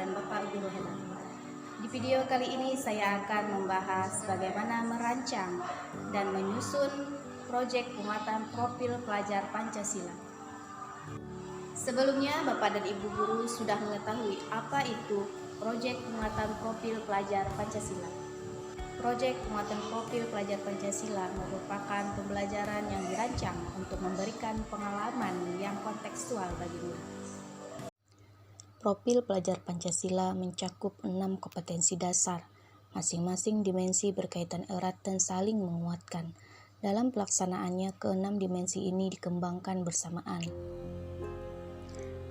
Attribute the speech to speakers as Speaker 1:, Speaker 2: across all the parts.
Speaker 1: dengan Bapak Guru Hela. Di video kali ini saya akan membahas bagaimana merancang dan menyusun proyek penguatan profil pelajar Pancasila. Sebelumnya Bapak dan Ibu Guru sudah mengetahui apa itu proyek penguatan profil pelajar Pancasila. Proyek penguatan profil pelajar Pancasila merupakan pembelajaran yang dirancang untuk memberikan pengalaman yang kontekstual bagi guru. Profil pelajar Pancasila mencakup 6 kompetensi dasar. Masing-masing dimensi berkaitan erat dan saling menguatkan. Dalam pelaksanaannya, ke-6 dimensi ini dikembangkan bersamaan.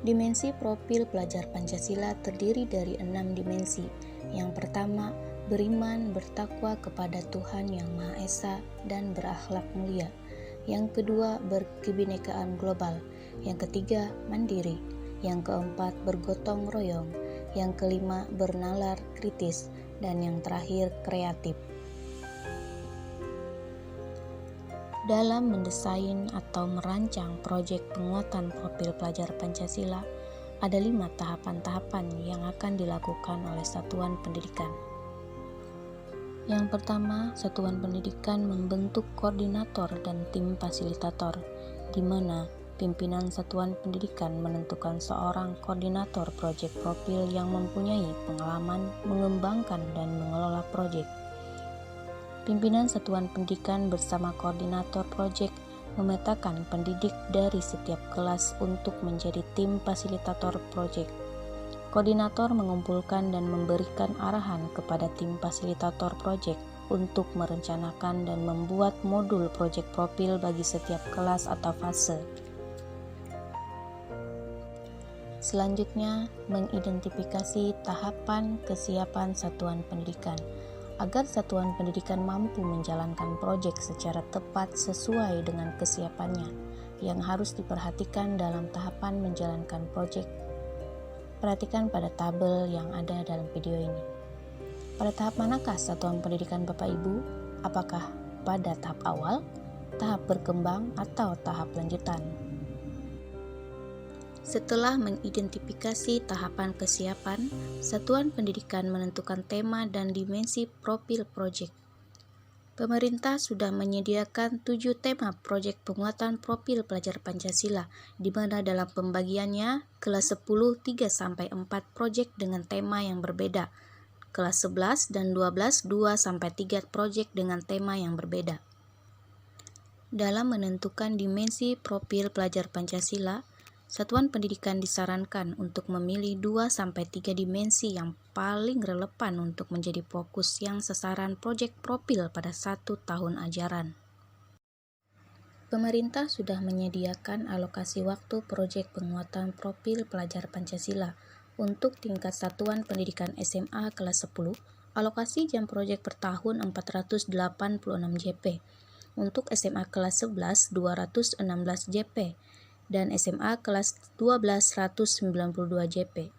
Speaker 1: Dimensi profil pelajar Pancasila terdiri dari 6 dimensi. Yang pertama, beriman, bertakwa kepada Tuhan Yang Maha Esa dan berakhlak mulia. Yang kedua, berkebinekaan global. Yang ketiga, mandiri. Yang keempat, bergotong royong. Yang kelima, bernalar kritis. Dan yang terakhir, kreatif. Dalam mendesain atau merancang proyek penguatan profil pelajar Pancasila, ada 5 tahapan-tahapan yang akan dilakukan oleh satuan pendidikan. Yang pertama, satuan pendidikan membentuk koordinator dan tim fasilitator, di mana pimpinan satuan pendidikan menentukan seorang koordinator proyek profil yang mempunyai pengalaman mengembangkan dan mengelola proyek. Pimpinan satuan pendidikan bersama koordinator proyek memetakan pendidik dari setiap kelas untuk menjadi tim fasilitator proyek. Koordinator mengumpulkan dan memberikan arahan kepada tim fasilitator proyek untuk merencanakan dan membuat modul proyek profil bagi setiap kelas atau fase. Selanjutnya, mengidentifikasi tahapan kesiapan satuan pendidikan agar satuan pendidikan mampu menjalankan proyek secara tepat sesuai dengan kesiapannya yang harus diperhatikan dalam tahapan menjalankan proyek. Perhatikan pada tabel yang ada dalam video ini. Pada tahap manakah satuan pendidikan Bapak Ibu? Apakah pada tahap awal, tahap berkembang, atau tahap lanjutan? Setelah mengidentifikasi tahapan kesiapan, satuan pendidikan menentukan tema dan dimensi profil proyek. Pemerintah sudah menyediakan 7 tema proyek penguatan profil pelajar Pancasila, di mana dalam pembagiannya kelas 10 3-4 proyek dengan tema yang berbeda, kelas 11 dan 12 2-3 proyek dengan tema yang berbeda. Dalam menentukan dimensi profil pelajar Pancasila, satuan pendidikan disarankan untuk memilih 2-3 dimensi yang paling relevan untuk menjadi fokus yang sasaran proyek profil pada 1 tahun ajaran. Pemerintah sudah menyediakan alokasi waktu proyek penguatan profil pelajar Pancasila. Untuk tingkat satuan pendidikan SMA kelas 10, alokasi jam proyek per tahun 486 JP. Untuk SMA kelas 11, 216 JP. Dan SMA kelas 12 192 JP.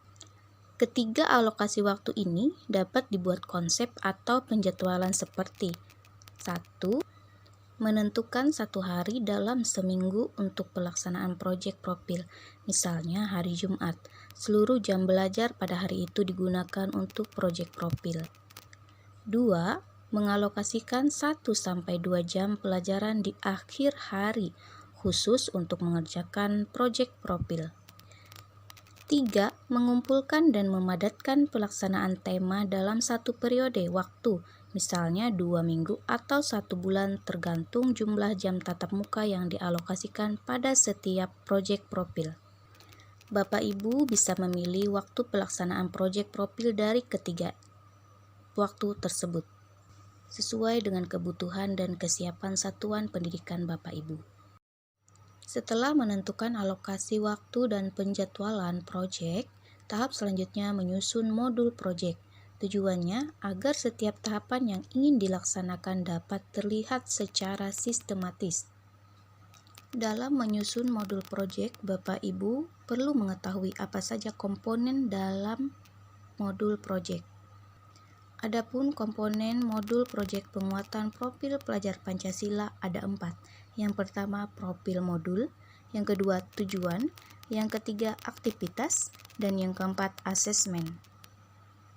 Speaker 1: Ketiga alokasi waktu ini dapat dibuat konsep atau penjadwalan seperti 1. Menentukan 1 hari dalam seminggu untuk pelaksanaan proyek profil, misalnya hari Jumat. Seluruh jam belajar pada hari itu digunakan untuk proyek profil. 2. Mengalokasikan 1-2 jam pelajaran di akhir hari khusus untuk mengerjakan proyek profil. 3. Mengumpulkan dan memadatkan pelaksanaan tema dalam 1 periode waktu, misalnya 2 minggu atau 1 bulan tergantung jumlah jam tatap muka yang dialokasikan pada setiap proyek profil. Bapak Ibu bisa memilih waktu pelaksanaan proyek profil dari ketiga waktu tersebut, sesuai dengan kebutuhan dan kesiapan satuan pendidikan Bapak Ibu. Setelah menentukan alokasi waktu dan penjadwalan proyek, tahap selanjutnya menyusun modul proyek. Tujuannya agar setiap tahapan yang ingin dilaksanakan dapat terlihat secara sistematis. Dalam menyusun modul proyek, Bapak Ibu perlu mengetahui apa saja komponen dalam modul proyek. Adapun komponen modul proyek penguatan profil pelajar Pancasila ada 4. Yang pertama profil modul, yang kedua tujuan, yang ketiga aktivitas, dan yang keempat asesmen.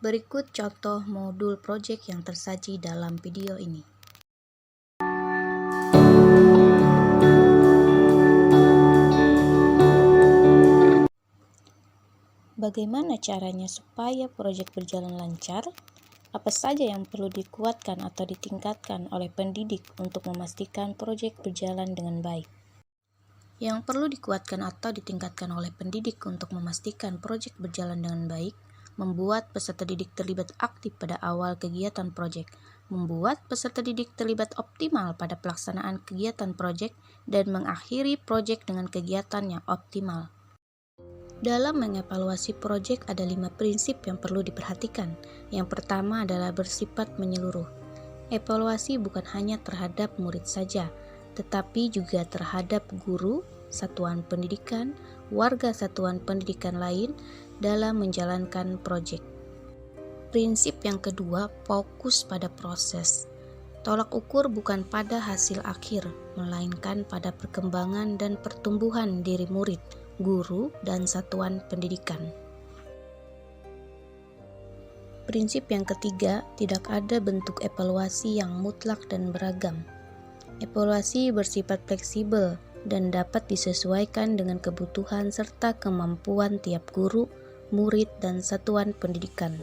Speaker 1: Berikut contoh modul proyek yang tersaji dalam video ini. Bagaimana caranya supaya proyek berjalan lancar? Apa saja yang perlu dikuatkan atau ditingkatkan oleh pendidik untuk memastikan proyek berjalan dengan baik? Yang perlu dikuatkan atau ditingkatkan oleh pendidik untuk memastikan proyek berjalan dengan baik, membuat peserta didik terlibat aktif pada awal kegiatan proyek, membuat peserta didik terlibat optimal pada pelaksanaan kegiatan proyek, dan mengakhiri proyek dengan kegiatan yang optimal. Dalam mengevaluasi proyek ada 5 prinsip yang perlu diperhatikan. Yang pertama adalah bersifat menyeluruh. Evaluasi bukan hanya terhadap murid saja, tetapi juga terhadap guru, satuan pendidikan, warga satuan pendidikan lain dalam menjalankan proyek. Prinsip yang kedua, fokus pada proses. Tolak ukur bukan pada hasil akhir, melainkan pada perkembangan dan pertumbuhan diri murid, guru, dan satuan pendidikan. Prinsip yang ketiga, tidak ada bentuk evaluasi yang mutlak dan beragam. Evaluasi bersifat fleksibel dan dapat disesuaikan dengan kebutuhan serta kemampuan tiap guru, murid, dan satuan pendidikan.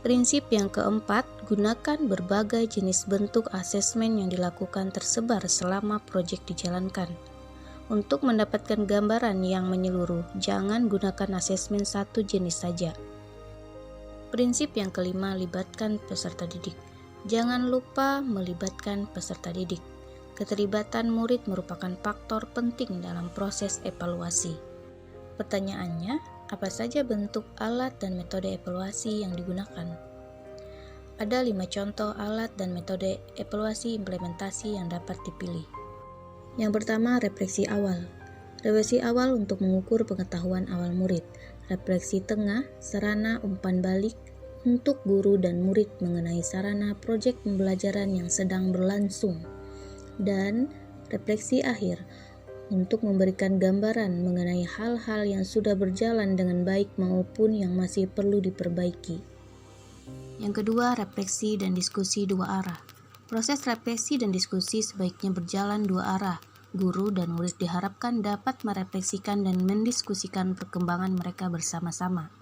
Speaker 1: Prinsip yang keempat, gunakan berbagai jenis bentuk asesmen yang dilakukan tersebar selama proyek dijalankan. Untuk mendapatkan gambaran yang menyeluruh, jangan gunakan asesmen satu jenis saja. Prinsip yang kelima, libatkan peserta didik. Jangan lupa melibatkan peserta didik. Keterlibatan murid merupakan faktor penting dalam proses evaluasi. Pertanyaannya, apa saja bentuk alat dan metode evaluasi yang digunakan? Ada 5 contoh alat dan metode evaluasi implementasi yang dapat dipilih. Yang pertama, refleksi awal. Refleksi awal untuk mengukur pengetahuan awal murid. Refleksi tengah, sarana umpan balik untuk guru dan murid mengenai sarana proyek pembelajaran yang sedang berlangsung. Dan refleksi akhir untuk memberikan gambaran mengenai hal-hal yang sudah berjalan dengan baik maupun yang masih perlu diperbaiki. Yang kedua, refleksi dan diskusi dua arah. Proses refleksi dan diskusi sebaiknya berjalan dua arah. Guru dan murid diharapkan dapat merefleksikan dan mendiskusikan perkembangan mereka bersama-sama.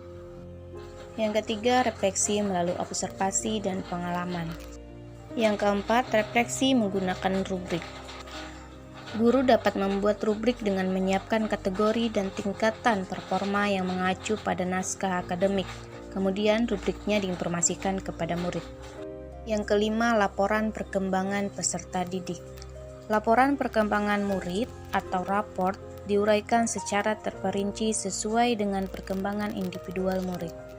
Speaker 1: Yang ketiga, refleksi melalui observasi dan pengalaman. Yang keempat, refleksi menggunakan rubrik. Guru dapat membuat rubrik dengan menyiapkan kategori dan tingkatan performa yang mengacu pada naskah akademik. Kemudian rubriknya diinformasikan kepada murid. Yang kelima, laporan perkembangan peserta didik. Laporan perkembangan murid atau raport diuraikan secara terperinci sesuai dengan perkembangan individual murid.